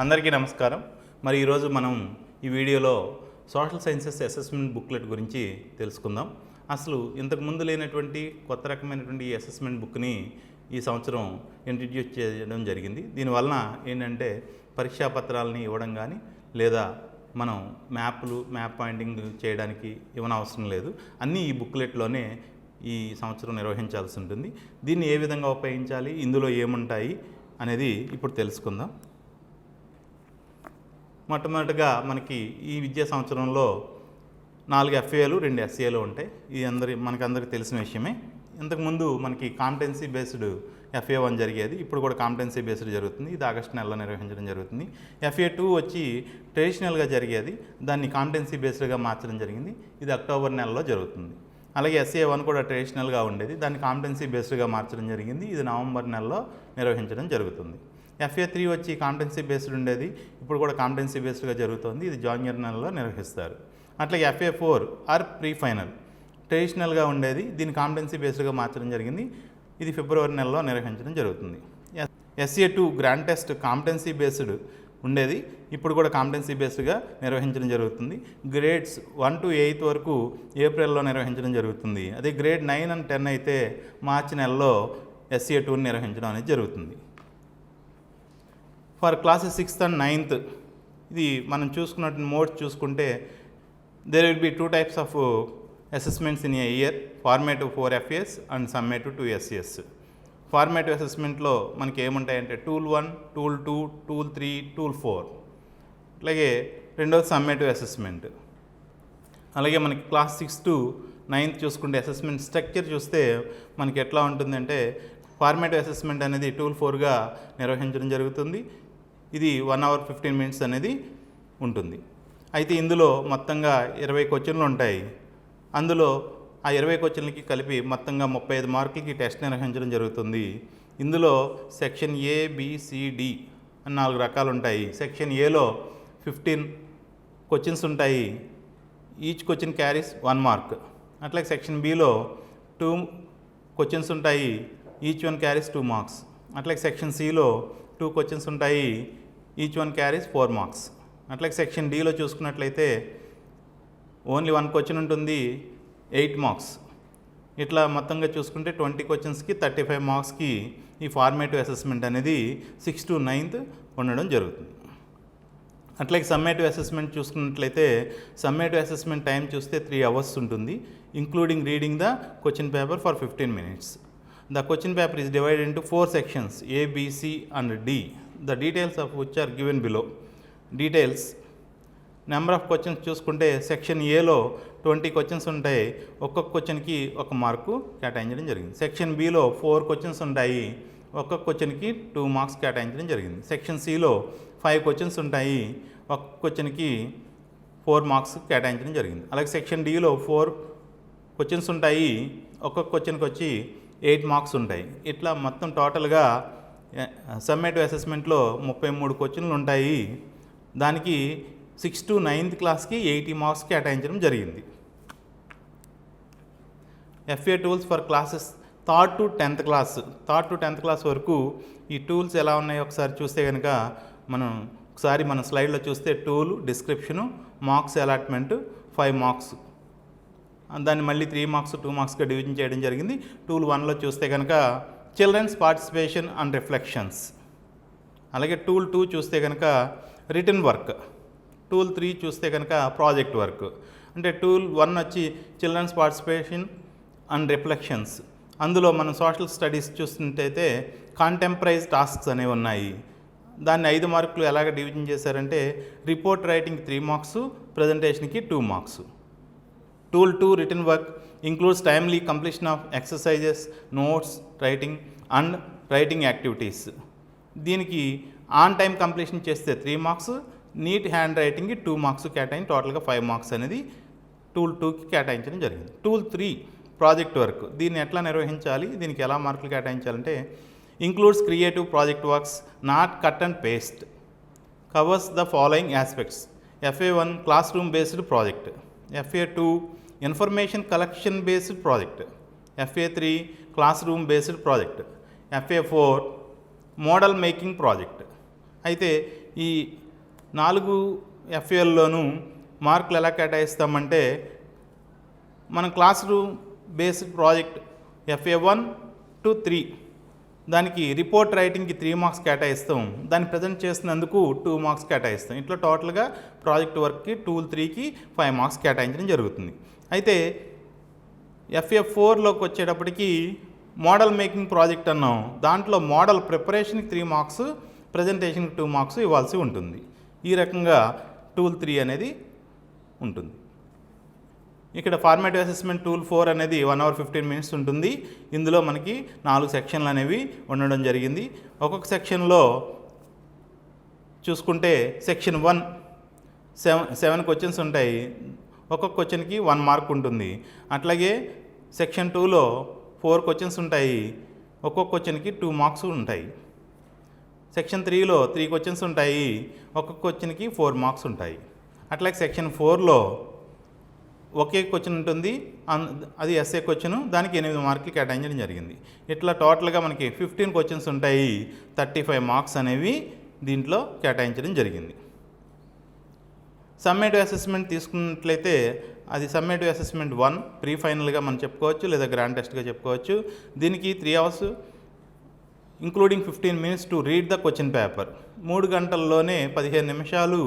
అందరికీ నమస్కారం. మరి ఈరోజు మనం ఈ వీడియోలో సోషల్ సైన్సెస్ అసెస్మెంట్ బుక్లెట్ గురించి తెలుసుకుందాం. అసలు ఇంతకు ముందు లేనటువంటి కొత్త రకమైనటువంటి అసెస్మెంట్ బుక్ని ఈ సంవత్సరం ఇంట్రడ్యూస్ చేయడం జరిగింది. దీనివలన ఏంటంటే పరీక్షా పత్రాలని ఇవ్వడం కానీ లేదా మనం మ్యాప్ పాయింటింగ్ చేయడానికి ఇవ్వనవసరం లేదు. అన్నీ ఈ బుక్లెట్లోనే ఈ సంవత్సరం నిర్వహించాల్సి ఉంటుంది. దీన్ని ఏ విధంగా ఉపయోగించాలి, ఇందులో ఏముంటాయి అనేది ఇప్పుడు తెలుసుకుందాం. మొట్టమొదటిగా మనకి ఈ విద్యా సంవత్సరంలో 4 FAలు 2 SAలు ఉంటాయి. ఇది మనకందరికీ తెలిసిన విషయమే. ఇంతకుముందు మనకి కాంపిటెన్సీ బేస్డ్ FA1 జరిగేది, ఇప్పుడు కూడా కాంపిటెన్సీ బేస్డ్ జరుగుతుంది. ఇది ఆగస్టు నెలలో నిర్వహించడం జరుగుతుంది. FA2 వచ్చి ట్రెడిషనల్గా జరిగేది, దాన్ని కాంపిటెన్సీ బేస్డ్గా మార్చడం జరిగింది. ఇది అక్టోబర్ నెలలో జరుగుతుంది. అలాగే SA1 కూడా ట్రెడిషనల్గా ఉండేది, దాన్ని కాంపిటెన్సీ బేస్డ్గా మార్చడం జరిగింది. ఇది నవంబర్ నెలలో నిర్వహించడం జరుగుతుంది. FA3 వచ్చి కాంపిటెన్సీ బేస్డ్ ఉండేది, ఇప్పుడు కూడా కాంపిటెన్సీ బేస్డ్గా జరుగుతుంది. ఇది జూనియర్ నెలలో నిర్వహిస్తారు. అట్లాగే FA4 ఆర్ ప్రీ ఫైనల్ ట్రెడిషనల్గా ఉండేది, దీన్ని కాంపిటెన్సీ బేస్డ్గా మార్చడం జరిగింది. ఇది ఫిబ్రవరి నెలలో నిర్వహించడం జరుగుతుంది. SA2 grand test competency based ఉండేది, ఇప్పుడు కూడా కాంపిటెన్సీ బేస్డ్గా నిర్వహించడం జరుగుతుంది. గ్రేడ్స్ 1 to 8 వరకు ఏప్రిల్లో నిర్వహించడం జరుగుతుంది. అదే గ్రేడ్ 9 and 10 అయితే మార్చి నెలలో SA2ని నిర్వహించడం అనేది జరుగుతుంది. For classes 6th and 9th ఇది మనం చూసుకున్నట్టు మోడ్స్ చూసుకుంటే there will be 2 types of assessments in a year, formative 4 FAs and summative 2 SAs. Formative అసెస్మెంట్లో మనకి ఏముంటాయంటే టూల్ 1, టూల్ 2, టూల్ 3, టూల్ 4. అలాగే రెండోది సమ్మేటివ్ అసెస్మెంట్. అలాగే మనకి క్లాస్ 6 to 9th చూసుకుంటే అసెస్మెంట్ స్ట్రక్చర్ చూస్తే మనకి ఎట్లా ఉంటుందంటే ఫార్మేటివ్ అసెస్మెంట్ అనేది టూల్ 4గా నిర్వహించడం జరుగుతుంది. ఇది 1 hour 15 minutes అనేది ఉంటుంది. అయితే ఇందులో మొత్తంగా 20 క్వశ్చన్లు ఉంటాయి. అందులో ఆ 20 క్వశ్చన్లకి కలిపి మొత్తంగా 35 మార్కులకి టెస్ట్ నిర్వహించడం జరుగుతుంది. ఇందులో section A, B, C, D అని 4 రకాలు ఉంటాయి. సెక్షన్ Aలో 15 క్వశ్చన్స్ ఉంటాయి. Each question carries 1 mark. అట్లాగే సెక్షన్ Bలో 2 క్వశ్చన్స్ ఉంటాయి. Each one carries 2 marks. అట్లాగే సెక్షన్ Cలో 2 క్వశ్చన్స్ ఉంటాయి. Each one carries 4 marks. అట్లాగే సెక్షన్ Dలో చూసుకున్నట్లయితే ఓన్లీ 1 క్వశ్చన్ ఉంటుంది, 8 marks. ఇట్లా మొత్తంగా చూసుకుంటే 20 క్వశ్చన్స్కి 35 marksకి ఈ ఫార్మేటివ్ అసెస్మెంట్ అనేది 6th to 9th ఉండడం జరుగుతుంది. అట్లాగే సమ్మేటివ్ అసెస్మెంట్ చూసుకున్నట్లయితే సమ్మేటివ్ అసెస్మెంట్ టైం చూస్తే 3 hours ఉంటుంది, including reading the question paper for 15 minutes. The question paper is divided into 4 sections A, B, C and D. The details of which are given below. Details. Number of questions చూసుకుంటే section Aలో 20 questions ఉంటాయి. ఒక్కొక్క క్వశ్చన్కి 1 mark కేటాయించడం జరిగింది. Section Bలో 4 questions ఉంటాయి. ఒక్కొక్క క్వశ్చన్కి 2 marks కేటాయించడం జరిగింది. సెక్షన్ Cలో 5 క్వశ్చన్స్ ఉంటాయి. ఒక్కొక్క క్వశ్చన్కి 4 marks కేటాయించడం జరిగింది. అలాగే సెక్షన్ Dలో 4 క్వశ్చన్స్ ఉంటాయి. ఒక్కొక్క క్వశ్చన్కి వచ్చి 8 marks ఉంటాయి. ఇట్లా మొత్తం టోటల్గా సమ్మేటివ్ అసెస్మెంట్లో 33 క్వశ్చన్లు ఉంటాయి. దానికి 6th to 9th క్లాస్కి 80 marks కేటాయించడం జరిగింది. FA tools for classes 3rd to 10th class. 3rd to 10th class వరకు ఈ టూల్స్ ఎలా ఉన్నాయో ఒకసారి చూస్తే కనుక మన స్లైడ్లో చూస్తే tool, description, marks allotment 5 marks. దాన్ని మళ్ళీ 3 marks 2 marksగా డివిజన్ చేయడం జరిగింది. టూల్ 1లో చూస్తే కనుక చిల్డ్రన్స్ పార్టిసిపేషన్ అండ్ రిఫ్లెక్షన్స్. అలాగే టూల్ 2 చూస్తే కనుక రిటన్ వర్క్. టూల్ 3 చూస్తే కనుక ప్రాజెక్ట్ వర్క్. అంటే టూల్ 1 వచ్చి చిల్డ్రన్స్ పార్టిసిపేషన్ అండ్ రిఫ్లెక్షన్స్. అందులో మనం సోషల్ స్టడీస్ చూస్తుంటైతే కాంటెంపరైజ్ టాస్క్స్ అనేవి ఉన్నాయి. దాన్ని 5 మార్కులు ఎలాగ డివిజన్ చేశారంటే report writing 3 marks, ప్రజెంటేషన్కి 2 marks. Tool 2 written work includes timely completion of exercises, notes, writing and writing activities. దీనికి ఆన్ టైం కంప్లీషన్ చేస్తే 3 marks, నీట్ హ్యాండ్ రైటింగ్కి 2 marks కేటాయించి టోటల్గా 5 marks అనేది టూల్ 2కి కేటాయించడం జరిగింది. Tool 3 project work. దీన్ని ఎట్లా నిర్వహించాలి, దీనికి ఎలా మార్కులు కేటాయించాలంటే includes creative project works, not cut and paste. Covers the following aspects. FA1 classroom based project. FA2 information collection based project. FA3 classroom based project. FA4 model making project. అయితే ఈ 4 FALలోనూ మార్కులు ఎలా కేటాయిస్తామంటే మన classroom based project FA1 to 3 దానికి report రైటింగ్కి 3 marks కేటాయిస్తాం, దాన్ని present చేసినందుకు 2 మార్క్స్ కేటాయిస్తాం. ఇట్లా టోటల్గా ప్రాజెక్ట్ వర్క్కి టూల్ 3కి 5 మార్క్స్ కేటాయించడం జరుగుతుంది. అయితే FA4లోకి వచ్చేటప్పటికి మోడల్ మేకింగ్ ప్రాజెక్ట్ అన్నాం, దాంట్లో మోడల్ ప్రిపరేషన్కి 3 మార్క్స్, ప్రజెంటేషన్కి 2 మార్క్స్ ఇవ్వాల్సి ఉంటుంది. ఈ రకంగా టూల్ 3 అనేది ఉంటుంది. ఇక్కడ ఫార్మేటివ్ అసెస్మెంట్ టూల్ 4 అనేది 1 hour 15 minutes ఉంటుంది. ఇందులో మనకి 4 సెక్షన్లు అనేవి ఉండడం జరిగింది. ఒక్కొక్క సెక్షన్లో చూసుకుంటే సెక్షన్ 1 7 క్వశ్చన్స్ ఉంటాయి, ఒక్కొక్క క్వశ్చన్కి 1 మార్క్ ఉంటుంది. అట్లాగే సెక్షన్ 2లో 4 క్వశ్చన్స్ ఉంటాయి, ఒక్కొక్క క్వశ్చన్కి 2 మార్క్స్ ఉంటాయి. సెక్షన్ 3లో 3 క్వశ్చన్స్ ఉంటాయి, ఒక్కొక్క క్వశ్చన్కి 4 మార్క్స్ ఉంటాయి. అట్లాగే సెక్షన్ 4లో ఒకే క్వశ్చన్ ఉంటుంది, అది ఎస్ఏ క్వశ్చన్, దానికి 8 మార్కులు కేటాయించడం జరిగింది. ఇట్లా టోటల్గా మనకి 15 క్వశ్చన్స్ ఉంటాయి, 35 మార్క్స్ అనేవి దీంట్లో కేటాయించడం జరిగింది. సమ్మేటివ్ అసెస్మెంట్ తీసుకున్నట్లయితే అది సమ్మేటివ్ అసెస్మెంట్ 1 ప్రీ ఫైనల్గా మనం చెప్పుకోవచ్చు, లేదా గ్రాండ్ టెస్ట్గా చెప్పుకోవచ్చు. దీనికి 3 hours including 15 minutes to read the question paper. 3 గంటల్లోనే 15 నిమిషాలు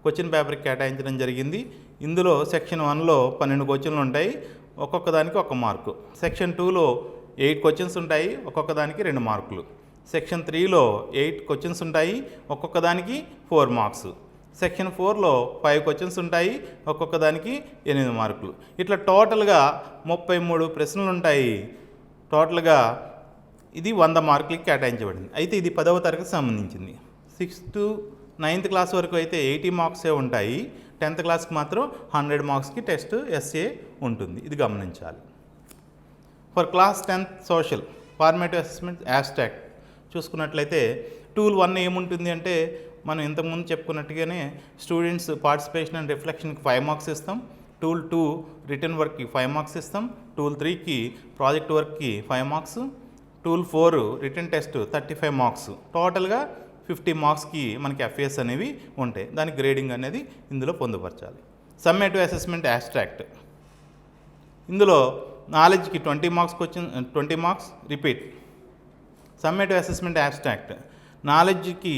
క్వశ్చన్ పేపర్కి కేటాయించడం జరిగింది. ఇందులో సెక్షన్ 1లో 12 క్వశ్చన్లు ఉంటాయి, ఒక్కొక్క దానికి 1 మార్కు. సెక్షన్ 2లో 8 క్వశ్చన్స్ ఉంటాయి, ఒక్కొక్క దానికి 2 మార్కులు. సెక్షన్ 3లో 8 క్వశ్చన్స్ ఉంటాయి, ఒక్కొక్క దానికి 4 మార్క్స్. సెక్షన్ 4లో 5 క్వశ్చన్స్ ఉంటాయి, ఒక్కొక్క దానికి 8 మార్కులు. ఇట్లా టోటల్గా 33 ప్రశ్నలు ఉంటాయి. టోటల్గా ఇది 100 మార్కులకి కేటాయించబడింది. అయితే ఇది 10వ తరగతికి సంబంధించింది. 6th to 9th క్లాస్ వరకు అయితే 80 మార్క్సే ఉంటాయి, 10th క్లాస్కి మాత్రం 100 మార్క్స్కి టెస్ట్ ఎస్ఏ ఉంటుంది. ఇది గమనించాలి. For class 10th social formative assessment abstract చూసుకున్నట్లయితే టూల్ 1 ఏముంటుంది అంటే మనం ఇంతకుముందు చెప్పుకున్నట్టుగానే స్టూడెంట్స్ పార్టిసిపేషన్ అండ్ రిఫ్లెక్షన్కి 5 మార్క్స్ ఇస్తాం, టూల్ 2 రిటర్న్ వర్క్కి 5 మార్క్స్ ఇస్తాం, టూల్ 3కి ప్రాజెక్ట్ వర్క్కి 5 marks, tool 4 return test 35 marks. టోటల్గా 50 మార్క్స్కి మనకి FAS అనేవి ఉంటాయి. దాని గ్రేడింగ్ అనేది ఇందులో పొందుపరచాలి. సమ్మేటివ్ అసెస్మెంట్ యాబ్స్ట్రాక్ట్ ఇందులో నాలెడ్జ్కి 20 marks question 20 marks repeat. Summative assessment abstract నాలెడ్జ్కి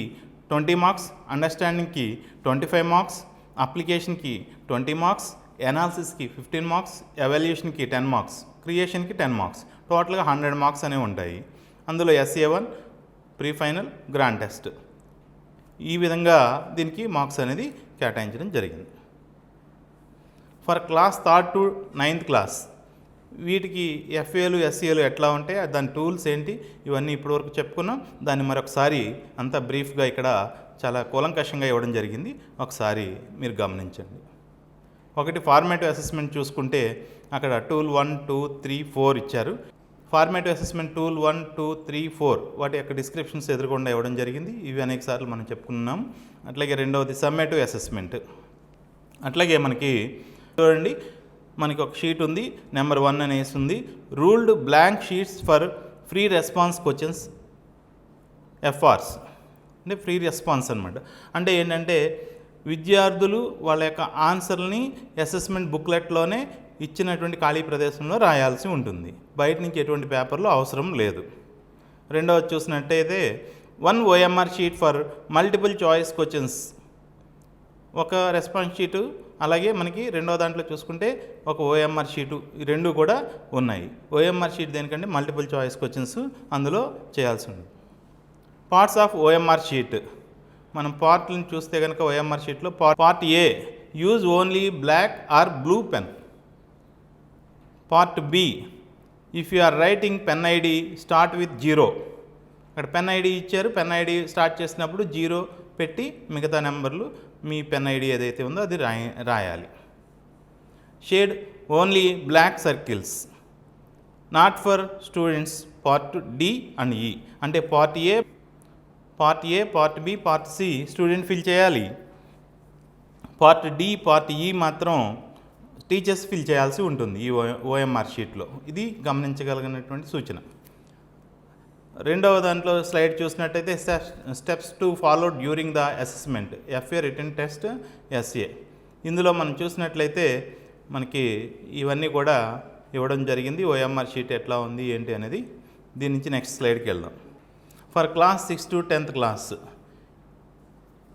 20 మార్క్స్, అండర్స్టాండింగ్కి 25 మార్క్స్, అప్లికేషన్కి 20 మార్క్స్, ఎనాలిసిస్కి 15 మార్క్స్, ఎవాల్యుయేషన్కి 10 మార్క్స్, క్రియేషన్కి 10 మార్క్స్. టోటల్గా 100 మార్క్స్ అనేవి ఉంటాయి. అందులో SA1 pre final grand test. ఈ విధంగా దీనికి మార్క్స్ అనేది కేటాయించడం జరిగింది. For class 3rd to 9th class వీటికి FAలు SAలు ఎట్లా ఉంటాయి, దాని టూల్స్ ఏంటి, ఇవన్నీ ఇప్పటివరకు చెప్పుకున్నాం. దాన్ని మరొకసారి అంతా బ్రీఫ్గా ఇక్కడ చాలా కూలంకషంగా ఇవ్వడం జరిగింది, ఒకసారి మీరు గమనించండి. ఒకటి ఫార్మేటివ్ అసెస్మెంట్ చూసుకుంటే అక్కడ టూల్ 1, 2, 3, 4 ఇచ్చారు. ఫార్మేటివ్ అసెస్మెంట్ టూల్ 1, 2, 3, 4 వాటి యొక్క డిస్క్రిప్షన్స్ ఎదురుకుండా ఇవ్వడం జరిగింది. ఇవి అనేక సార్లు మనం చెప్పుకున్నాం. అట్లాగే రెండవది సమ్మేటివ్ అసెస్మెంట్. అట్లాగే మనకి చూడండి, మనకి ఒక షీట్ ఉంది, నెంబర్ 1 అనేసి ఉంది, ruled blank sheets for free response questions FRs అంటే ఫ్రీ రెస్పాన్స్ అనమాట. అంటే ఏంటంటే విద్యార్థులు వాళ్ళ యొక్క ఆన్సర్ని అసెస్మెంట్ బుక్లెట్లోనే ఇచ్చినటువంటి ఖాళీ ప్రదేశంలో రాయాల్సి ఉంటుంది, బయట నుంచి ఎటువంటి పేపర్లు అవసరం లేదు. రెండవది చూసినట్టయితే 1 OMR sheet for multiple choice questions, ఒక రెస్పాన్స్ షీటు, అలాగే మనకి రెండవ దాంట్లో చూసుకుంటే ఒక OMR షీటు, ఈ రెండు కూడా ఉన్నాయి. OMR షీట్ దేనికంటే మల్టిపుల్ చాయిస్ క్వశ్చన్స్ అందులో చేయాల్సి ఉంది. పార్ట్స్ ఆఫ్ OMR షీట్ మనం పార్ట్లను చూస్తే కనుక OMR షీట్లో part A use only black or blue pen. Part B if you are writing pen ID start with 0. అక్కడ పెన్ ఐడి ఇచ్చారు, పెన్ ఐడి స్టార్ట్ చేసినప్పుడు 0 పెట్టి మిగతా నెంబర్లు మీ పెన్ ఐడి ఏదైతే ఉందో అది రాయాలి. Shade only black circles not for students part D and E. అంటే part A, part B, part C student fill చేయాలి. పార్ట్ D, పార్ట్ E మాత్రం టీచర్స్ ఫిల్ చేయాల్సి ఉంటుంది ఈ OMR షీట్లో. ఇది గమనించగలిగినటువంటి సూచన. రెండవ దాంట్లో స్లైడ్ చూసినట్టయితే steps to follow during the assessment FA written test SA. ఇందులో మనం చూసినట్లయితే మనకి ఇవన్నీ కూడా ఇవ్వడం జరిగింది. ఓఎంఆర్ షీట్ ఎట్లా ఉంది ఏంటి అనేది. దీని నుంచి నెక్స్ట్ స్లైడ్కి వెళ్దాం. For class 6 to 10th class,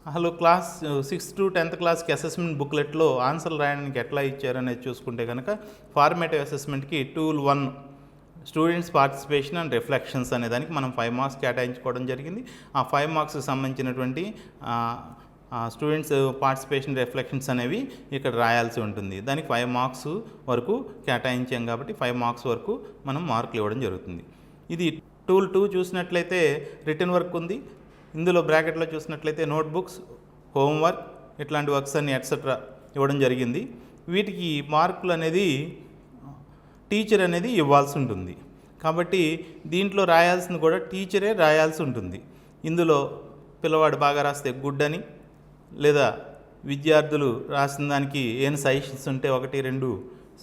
అసలు క్లాస్ 6 to 10th క్లాస్కి అసెస్మెంట్ బుక్లెట్లో ఆన్సర్లు రాయడానికి ఎట్లా ఇచ్చారనేది చూసుకుంటే కనుక ఫార్మేటివ్ అసెస్మెంట్కి tool 1 students participation and reflections అనే దానికి మనం 5 మార్క్స్ కేటాయించుకోవడం జరిగింది. ఆ 5 మార్క్స్కి సంబంధించినటువంటి స్టూడెంట్స్ పార్టిసిపేషన్ రిఫ్లెక్షన్స్ అనేవి ఇక్కడ రాయాల్సి ఉంటుంది. దానికి 5 మార్క్స్ వరకు కేటాయించాం కాబట్టి 5 మార్క్స్ వరకు మనం మార్కులు ఇవ్వడం జరుగుతుంది. ఇది టూల్ 2 చూసినట్లయితే రిటర్న్ వర్క్ ఉంది. ఇందులో బ్రాకెట్లో చూసినట్లయితే నోట్బుక్స్, హోంవర్క్ ఇట్లాంటి వర్క్స్ అన్ని ఎట్సెట్రా ఇవ్వడం జరిగింది. వీటికి మార్కులు అనేది టీచర్ అనేది ఇవ్వాల్సి ఉంటుంది. కాబట్టి దీంట్లో రాయాల్సింది కూడా టీచరే రాయాల్సి ఉంటుంది. ఇందులో పిల్లవాడు బాగా రాస్తే గుడ్ అని, లేదా విద్యార్థులు రాసిన దానికి ఏం సజెషన్స్ ఉంటే 1, 2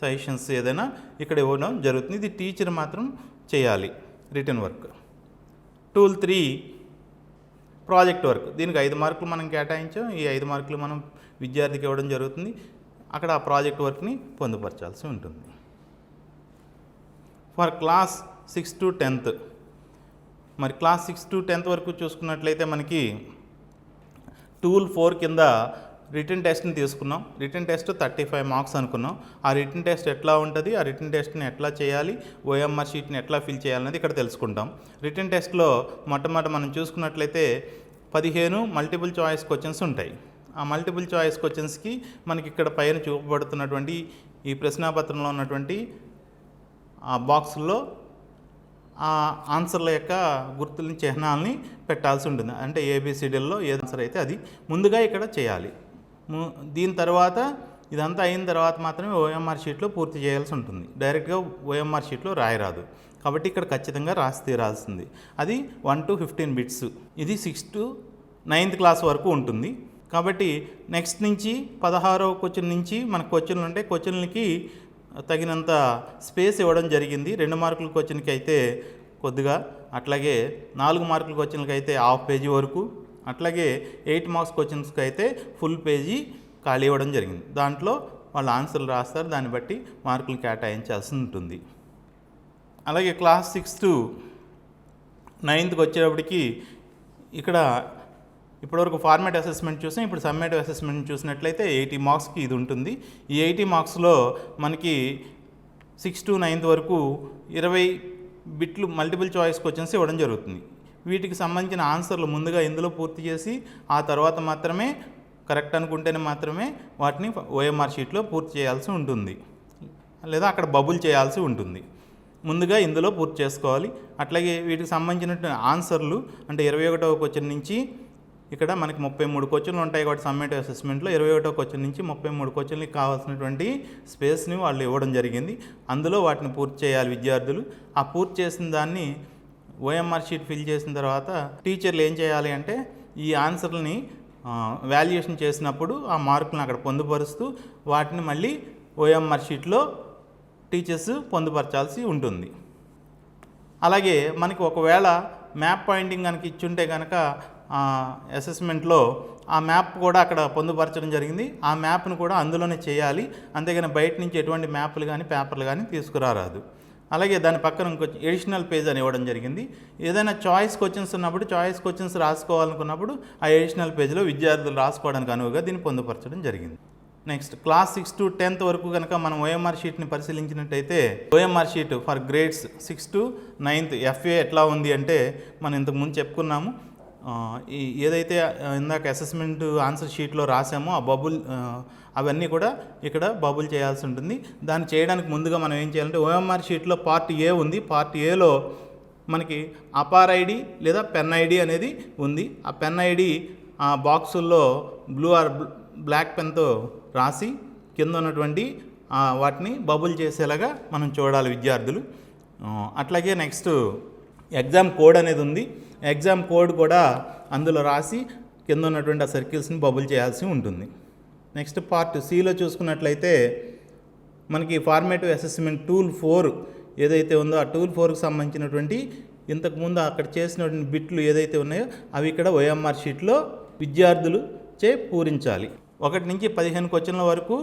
సజెషన్స్ ఏదైనా ఇక్కడ ఇవ్వడం జరుగుతుంది. ఇది టీచర్ మాత్రం చేయాలి written work. Tool 3 project work. దీనికి 5 మార్కులు మనం కేటాయించాం. ఈ 5 మార్కులు మనం విద్యార్థికి ఇవ్వడం జరుగుతుంది. అక్కడ ఆ ప్రాజెక్ట్ వర్క్ని పొందుపరచాల్సి ఉంటుంది. ఫర్ క్లాస్ 6 to 10th, మరి క్లాస్ 6 to 10th వరకు చూసుకున్నట్లయితే మనకి టూల్ 4 కింద రిటర్న్ టెస్ట్ని తీసుకున్నాం. రిటర్న్ టెస్ట్ 35 మార్క్స్ అనుకున్నాం. ఆ రిటర్న్ టెస్ట్ ఎట్లా ఉంటుంది, ఆ రిటర్న్ టెస్ట్ని ఎట్లా చేయాలి, ఓఎంఆర్ షీట్ని ఎట్లా ఫిల్ చేయాలనేది ఇక్కడ తెలుసుకుంటాం. రిటర్న్ టెస్ట్లో మొట్టమొదట మనం చూసుకున్నట్లయితే 15 మల్టిపుల్ చాయిస్ క్వశ్చన్స్ ఉంటాయి. ఆ మల్టిపుల్ చాయిస్ క్వశ్చన్స్కి మనకి ఇక్కడ పైన చూపబడుతున్నటువంటి ఈ ప్రశ్నాపత్రంలో ఉన్నటువంటి ఆ బాక్సుల్లో ఆ ఆన్సర్ల యొక్క గుర్తుల్ని, చిహ్నాలని పెట్టాల్సి ఉంటుంది. అంటే ఏబిసిడీల్లో ఏ ఆన్సర్ అయితే అది ముందుగా ఇక్కడ చేయాలి. దీని తర్వాత ఇదంతా అయిన తర్వాత మాత్రమే ఓఎంఆర్ షీట్లో పూర్తి చేయాల్సి ఉంటుంది. డైరెక్ట్గా ఓఎంఆర్ షీట్లో రాయరాదు. కాబట్టి ఇక్కడ ఖచ్చితంగా రాసి తీరాల్సింది. అది 1 to 15 బిట్స్. ఇది 6 to 9th క్లాస్ వరకు ఉంటుంది. కాబట్టి నెక్స్ట్ నుంచి 16వ క్వశ్చన్ నుంచి మనకు క్వశ్చన్లు ఉంటాయి. క్వశ్చన్లకి తగినంత స్పేస్ ఇవ్వడం జరిగింది. 2 మార్కుల క్వశ్చన్కి అయితే కొద్దిగా, అట్లాగే 4 మార్కుల క్వశ్చన్కి అయితే హాఫ్ పేజీ వరకు, అట్లాగే 8 మార్క్స్ క్వశ్చన్స్కి అయితే ఫుల్ పేజీ ఖాళీ ఇవ్వడం జరిగింది. దాంట్లో వాళ్ళు ఆన్సర్లు రాస్తారు. దాన్ని బట్టి మార్కులు కేటాయించాల్సి ఉంటుంది. అలాగే క్లాస్ 6 to 9th వచ్చేటప్పటికి ఇక్కడ ఇప్పటివరకు ఫార్మేట్ అసెస్మెంట్ చూసాం. ఇప్పుడు సమ్మేటివ్ అసెస్మెంట్ చూసినట్లయితే 80 మార్క్స్కి ఇది ఉంటుంది. ఈ 80 మార్క్స్లో మనకి 6 to 9th వరకు 20 బిట్లు మల్టిపుల్ చాయిస్ క్వశ్చన్స్ ఇవ్వడం జరుగుతుంది. వీటికి సంబంధించిన ఆన్సర్లు ముందుగా ఇందులో పూర్తి చేసి ఆ తర్వాత మాత్రమే కరెక్ట్ అనుకుంటేనే మాత్రమే వాటిని ఓఎంఆర్ షీట్లో పూర్తి చేయాల్సి ఉంటుంది, లేదా అక్కడ బబుల్ చేయాల్సి ఉంటుంది. ముందుగా ఇందులో పూర్తి చేసుకోవాలి. అట్లాగే వీటికి సంబంధించిన ఆన్సర్లు అంటే 21వ క్వశ్చన్ నుంచి ఇక్కడ మనకి 33 క్వశ్చన్లు ఉంటాయి కాబట్టి సమ్మేటివ్ అసెస్మెంట్లో 21వ క్వశ్చన్ నుంచి 33 క్వశ్చన్లకి కావాల్సినటువంటి స్పేస్ని వాళ్ళు ఇవ్వడం జరిగింది. అందులో వాటిని పూర్తి చేయాలి విద్యార్థులు. ఆ పూర్తి చేసిన దాన్ని ఓఎంఆర్ షీట్ ఫిల్ చేసిన తర్వాత టీచర్లు ఏం చేయాలి అంటే ఈ ఆన్సర్లని వాల్యుయేషన్ చేసినప్పుడు ఆ మార్కులను అక్కడ పొందుపరుస్తూ వాటిని మళ్ళీ ఓఎంఆర్ షీట్లో టీచర్స్ పొందుపరచాల్సి ఉంటుంది. అలాగే మనకి ఒకవేళ మ్యాప్ పాయింటింగ్ కనుక ఇచ్చుంటే కనుక అసెస్మెంట్లో ఆ మ్యాప్ కూడా అక్కడ పొందుపరచడం జరిగింది. ఆ మ్యాప్ను కూడా అందులోనే చేయాలి. అంతేగాని బయట నుంచి ఎటువంటి మ్యాప్లు కానీ పేపర్లు కానీ తీసుకురారాదు. అలాగే దాని పక్కన ఇంకో ఎడిషనల్ పేజ్ అని ఇవ్వడం జరిగింది. ఏదైనా చాయిస్ క్వశ్చన్స్ ఉన్నప్పుడు చాయిస్ క్వశ్చన్స్ రాసుకోవాలనుకున్నప్పుడు ఆ ఎడిషనల్ పేజ్లో విద్యార్థులు రాసుకోవడానికి అనువుగా దీన్ని పొందుపరచడం జరిగింది. నెక్స్ట్ క్లాస్ 6 to 10th వరకు కనుక మనం ఓఎంఆర్ షీట్ని పరిశీలించినట్టయితే OMR sheet for grades 6 to 9th FA ఎట్లా ఉంది అంటే మనం ఇంతకుముందు చెప్పుకున్నాము. ఏదైతే ఇందాక అసెస్మెంట్ ఆన్సర్ షీట్లో రాసామో ఆ బబుల్ అవన్నీ కూడా ఇక్కడ బబుల్ చేయాల్సి ఉంటుంది. దాన్ని చేయడానికి ముందుగా మనం ఏం చేయాలంటే ఓఎంఆర్ షీట్లో పార్ట్ ఏ ఉంది. పార్ట్ ఏలో మనకి అపార్ ఐడి లేదా పెన్ ఐడి అనేది ఉంది. ఆ పెన్ ఐడి ఆ బాక్సుల్లో బ్లూ ఆర్ బ్లాక్ పెన్తో రాసి కింద ఉన్నటువంటి వాటిని బబుల్ చేసేలాగా మనం చూడాలి విద్యార్థులు. అట్లాగే నెక్స్ట్ ఎగ్జామ్ కోడ్ అనేది ఉంది. ఎగ్జామ్ కోడ్ కూడా అందులో రాసి కింద ఉన్నటువంటి ఆ సర్కిల్స్ని బబుల్ చేయాల్సి ఉంటుంది. నెక్స్ట్ పార్ట్ సిలో చూసుకున్నట్లయితే మనకి ఫార్మేటివ్ అసెస్మెంట్ టూల్ 4 ఏదైతే ఉందో ఆ టూల్ 4కి సంబంధించినటువంటి ఇంతకుముందు అక్కడ చేసినటువంటి బిట్లు ఏదైతే ఉన్నాయో అవి ఇక్కడ ఓఎంఆర్ షీట్లో విద్యార్థులు పూరించాలి. 1 నుంచి 15 క్వశ్చన్ల వరకు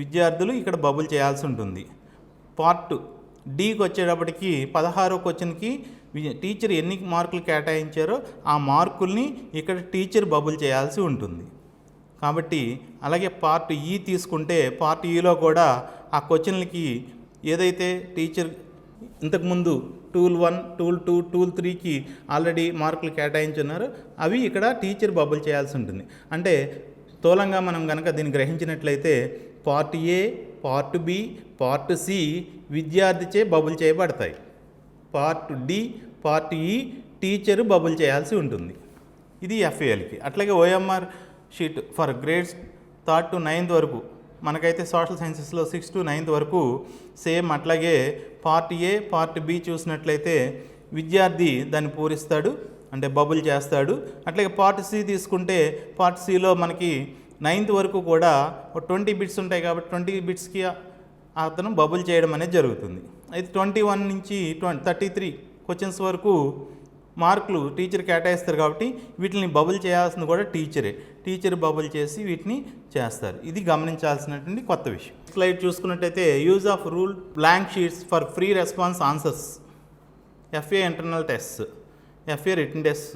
విద్యార్థులు ఇక్కడ బబుల్ చేయాల్సి ఉంటుంది. పార్ట్ డీకి వచ్చేటప్పటికి 16వ క్వశ్చన్కి టీచర్ ఎన్ని మార్కులు కేటాయించారో ఆ మార్కుల్ని ఇక్కడ టీచర్ బబుల్ చేయాల్సి ఉంటుంది. కాబట్టి అలాగే పార్ట్ ఈ తీసుకుంటే పార్ట్ ఈలో కూడా ఆ క్వశ్చన్లకి ఏదైతే టీచర్ ఇంతకుముందు టూల్ 1, టూల్ 2, టూల్ 3కి ఆల్రెడీ మార్కులు కేటాయించున్నారో అవి ఇక్కడ టీచర్ బబుల్ చేయాల్సి ఉంటుంది. అంటే స్థూలంగా మనం కనుక దీన్ని గ్రహించినట్లయితే part A, part B, part C విద్యార్థిచే బబుల్ చేయబడతాయి. Part D, part E teacher bubble చేయాల్సి ఉంటుంది. ఇది ఎఫ్ఏఎల్కి. అట్లాగే OMR sheet for grades 3rd to 9th వరకు మనకైతే సోషల్ సైన్సెస్లో 6th to 9th వరకు సేమ్ అట్లాగే పార్ట్ ఏ, పార్ట్ బి చూసినట్లయితే విద్యార్థి దాన్ని పూరిస్తాడు, అంటే బబుల్ చేస్తాడు. అట్లాగే పార్ట్ సి తీసుకుంటే పార్ట్ సిలో మనకి 9th వరకు కూడా 20 బిట్స్ ఉంటాయి కాబట్టి 20 బిట్స్కి అతను బబుల్ చేయడం అనేది జరుగుతుంది. అయితే 21 నుంచి 33 క్వశ్చన్స్ వరకు మార్కులు టీచర్ కేటాయిస్తారు కాబట్టి వీటిని బబుల్ చేయాల్సింది కూడా టీచర్ బబుల్ చేసి వీటిని చేస్తారు. ఇది గమనించాల్సినటువంటి కొత్త విషయం. స్లైడ్ చూసుకున్నట్టయితే use of rule blank sheets for free response answers, FA internal test, FA written test.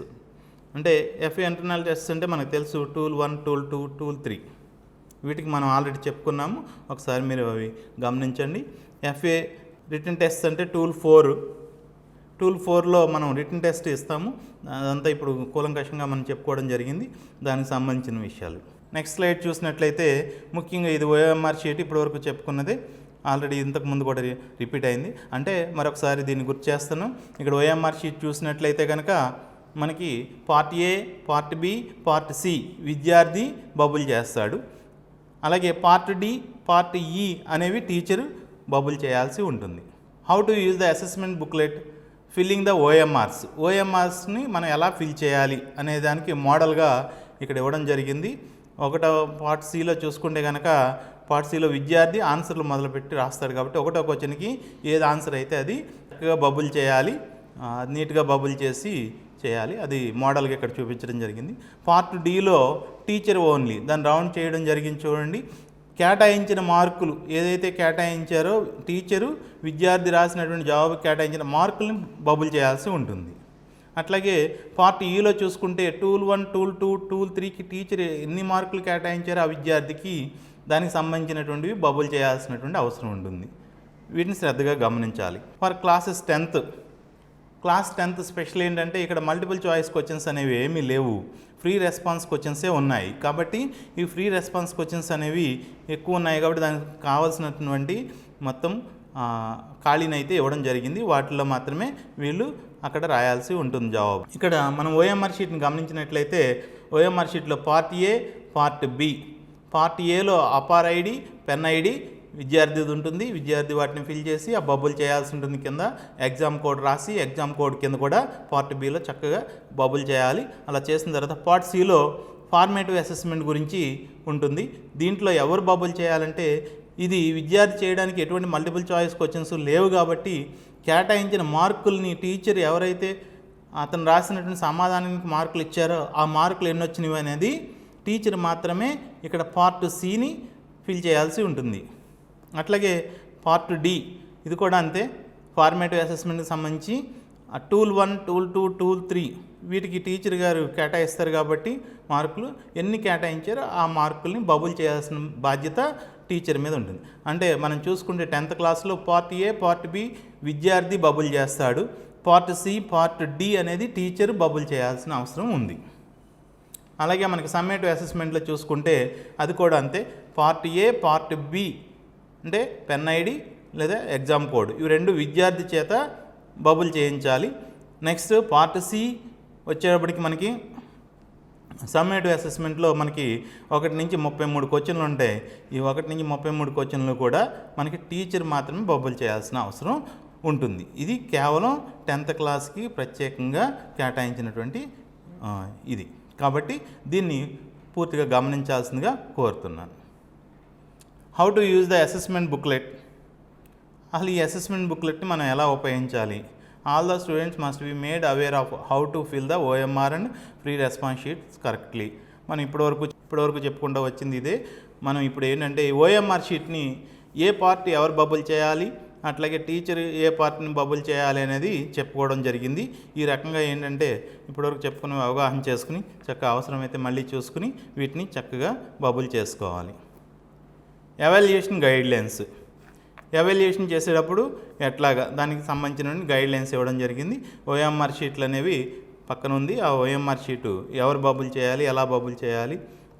అంటే ఎఫ్ఏ ఇంటర్నల్ టెస్ట్ అంటే మనకు తెలుసు టూల్ 1, టూల్ 2, టూల్ 3 వీటికి మనం ఆల్రెడీ చెప్పుకున్నాము. ఒకసారి మీరు అవి గమనించండి. ఎఫ్ఏ రిటన్ టెస్ట్ అంటే టూల్ 4లో మనం రిటన్ టెస్ట్ ఇస్తాము. అదంతా ఇప్పుడు కూలంకషంగా మనం చెప్పుకోవడం జరిగింది దానికి సంబంధించిన విషయాలు. నెక్స్ట్ స్లైడ్ చూసినట్లయితే ముఖ్యంగా ఇది ఓఎంఆర్ షీట్ ఇప్పటివరకు చెప్పుకున్నదే ఆల్రెడీ ఇంతకుముందు కూడా రిపీట్ అయింది. అంటే మరొకసారి దీన్ని గుర్తు చేస్తున్నాం. ఇక్కడ ఓఎంఆర్ షీట్ చూసినట్లయితే కనుక మనకి part A, part B, part C విద్యార్థి బబుల్ చేస్తాడు. అలాగే పార్ట్ డి, పార్ట్ ఈ అనేవి టీచరు బబుల్ చేయాల్సి ఉంటుంది. How to use the assessment booklet filling the ఓఎంఆర్స్ని మనం ఎలా ఫిల్ చేయాలి అనే దానికి మోడల్గా ఇక్కడ ఇవ్వడం జరిగింది. పార్ట్ సిలో చూసుకుంటే కనుక పార్ట్ సిలో విద్యార్థి ఆన్సర్లు మొదలుపెట్టి రాస్తాడు కాబట్టి 1వ క్వశ్చన్కి ఏది ఆన్సర్ అయితే అది చక్కగా బబుల్ చేయాలి, నీట్గా బబుల్ చేయాలి. అది మోడల్గా ఇక్కడ చూపించడం జరిగింది. పార్ట్ డిలో టీచర్ ఓన్లీ దాన్ని రౌండ్ చేయడం జరిగింది. చూడండి, కేటాయించిన మార్కులు ఏదైతే కేటాయించారో టీచరు విద్యార్థి రాసినటువంటి జవాబు కేటాయించిన మార్కుల్ని బబుల్ చేయాల్సి ఉంటుంది. అట్లాగే పార్ట్ ఈలో చూసుకుంటే టూల్ 1, టూల్ 2, టూల్ 3కి టీచర్ ఎన్ని మార్కులు కేటాయించారో ఆ విద్యార్థికి దానికి సంబంధించినటువంటివి బబుల్ చేయాల్సినటువంటి అవసరం ఉంటుంది. వీటిని శ్రద్ధగా గమనించాలి. ఫర్ క్లాస్ 10th స్పెషల్ ఏంటంటే ఇక్కడ మల్టిపుల్ చాయిస్ క్వశ్చన్స్ అనేవి ఏమీ లేవు, ఫ్రీ రెస్పాన్స్ క్వశ్చన్సే ఉన్నాయి. కాబట్టి ఈ ఫ్రీ రెస్పాన్స్ క్వశ్చన్స్ అనేవి ఎక్కువ ఉన్నాయి కాబట్టి దానికి కావాల్సినటువంటి మొత్తం ఖాళీని అయితే ఇవ్వడం జరిగింది. వాటిలో మాత్రమే వీళ్ళు అక్కడ రాయాల్సి ఉంటుంది జవాబు. ఇక్కడ మనం ఓఎంఆర్ షీట్ని గమనించినట్లయితే ఓఎంఆర్ షీట్లో part A, part B. Part ఏలో అపార్ ఐడి, పెన్ ఐడి విద్యార్థిది ఉంటుంది. విద్యార్థి వాటిని ఫిల్ చేసి ఆ బబుల్ చేయాల్సి ఉంటుంది. కింద ఎగ్జామ్ కోడ్ రాసి ఎగ్జామ్ కోడ్ కింద కూడా పార్ట్ బిలో చక్కగా బబుల్ చేయాలి. అలా చేసిన తర్వాత పార్ట్ సిలో ఫార్మేటివ్ అసెస్మెంట్ గురించి ఉంటుంది. దీంట్లో ఎవరు బబుల్ చేయాలంటే ఇది విద్యార్థి చేయడానికి ఎటువంటి మల్టిపుల్ చాయిస్ క్వశ్చన్స్ లేవు కాబట్టి కేటాయించిన మార్కుల్ని టీచర్ ఎవరైతే అతను రాసినటువంటి సమాధానానికి మార్కులు ఇచ్చారో ఆ మార్కులు ఎన్ని వచ్చినవి అనేది టీచర్ మాత్రమే ఇక్కడ పార్ట్ సిని ఫిల్ చేయాల్సి ఉంటుంది. అట్లాగే పార్ట్ డి ఇది కూడా అంతే. ఫార్మేటివ్ అసెస్మెంట్కి సంబంధించి టూల్ 1, టూల్ 2, టూల్ 3 వీటికి టీచర్ గారు కేటాయిస్తారు కాబట్టి మార్కులు ఎన్ని కేటాయించారో ఆ మార్కుల్ని బబుల్ చేయాల్సిన బాధ్యత టీచర్ మీద ఉంటుంది. అంటే మనం చూసుకుంటే 10th క్లాస్లో పార్ట్ ఏ, పార్ట్ బి విద్యార్థి బబుల్ చేస్తాడు. పార్ట్ సి, పార్ట్ డి అనేది టీచర్ బబుల్ చేయాల్సిన అవసరం ఉంది. అలాగే మనకి సమ్మేటివ్ అసెస్మెంట్లో చూసుకుంటే అది కూడా అంతే. పార్ట్ ఏ, పార్ట్ బి అంటే పెన్ ఐడి లేదా ఎగ్జామ్ కోడ్ ఇవి రెండు విద్యార్థి చేత బబుల్ చేయించాలి. నెక్స్ట్ పార్ట్ సి వచ్చేటప్పటికి మనకి సమ్మేటివ్ అసెస్మెంట్లో మనకి 1 నుంచి 33 క్వశ్చన్లు ఉంటాయి. ఈ 1 నుంచి 33 క్వశ్చన్లు కూడా మనకి టీచర్ మాత్రమే బబుల్ చేయాల్సిన అవసరం ఉంటుంది. ఇది కేవలం 10th క్లాస్కి ప్రత్యేకంగా కేటాయించినటువంటి ఇది కాబట్టి దీన్ని పూర్తిగా గమనించాల్సిందిగా కోరుతున్నాను. How to use the assessment booklet. అసలు ఈ అసెస్మెంట్ బుక్లెట్ని మనం ఎలా ఉపయోగించాలి? All the students must be made aware of how to fill the OMR and free response sheets correctly. మనం ఇప్పటివరకు చెప్పుకుంటూ వచ్చింది ఇదే. మనం ఇప్పుడు ఏంటంటే ఓఎంఆర్ షీట్ని ఏ పార్ట్ ఎవరు బబుల్ చేయాలి, అట్లాగే టీచర్ ఏ పార్ట్ని బబుల్ చేయాలి అనేది చెప్పుకోవడం జరిగింది. ఈ రకంగా ఏంటంటే ఇప్పటివరకు చెప్పుకుని అవగాహన చేసుకుని చక్కగా అవసరమైతే మళ్ళీ చూసుకుని వీటిని చక్కగా బబుల్ చేసుకోవాలి. Evaluation guidelines. ఎవాల్యుయేషన్ చేసేటప్పుడు ఎట్లాగా దానికి సంబంధించిన గైడ్లైన్స్ ఇవ్వడం జరిగింది. ఓఎంఆర్ షీట్లు అనేవి పక్కన ఉంది. ఆ ఓఎంఆర్ షీటు ఎవరు బబుల్ చేయాలి, ఎలా బబుల్ చేయాలి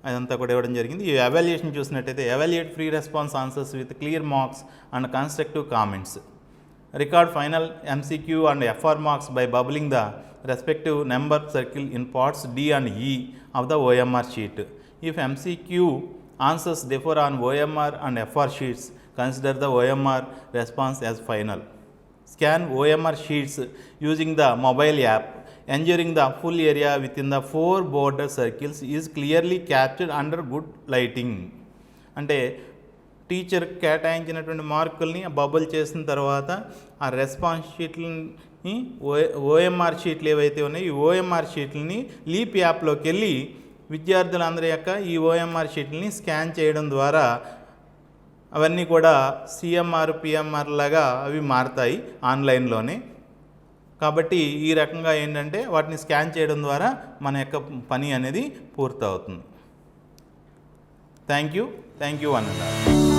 అదంతా కూడా ఇవ్వడం జరిగింది. ఈ ఎవాల్యుయేషన్ చూసినట్టయితే evaluate free response answers with clear marks and constructive comments. Record final MCQ and FR marks by bubbling the respective number circle in parts D and E of the OMR sheet. If MCQ answers differ on OMR and FR sheets, consider the OMR response as final. Scan OMR sheets using the mobile app. Ensuring the full area within the 4 border circles is clearly captured under good lighting. అంటే teacher కేటాయించినటువంటి మార్కుల్ని bubble చేసిన తర్వాత ఆ response షీట్లని OMR షీట్లు ఏవైతే ఉన్నాయో ఈ OMR షీట్లని leap యాప్లోకి వెళ్ళి విద్యార్థులందరి యొక్క ఈ ఓఎంఆర్ షీట్లని స్కాన్ చేయడం ద్వారా అవన్నీ కూడా CMR PMR లాగా అవి మారుతాయి ఆన్లైన్లోనే. కాబట్టి ఈ రకంగా ఏంటంటే వాటిని స్కాన్ చేయడం ద్వారా మన యొక్క పని అనేది పూర్తవుతుంది. Thank you one and all.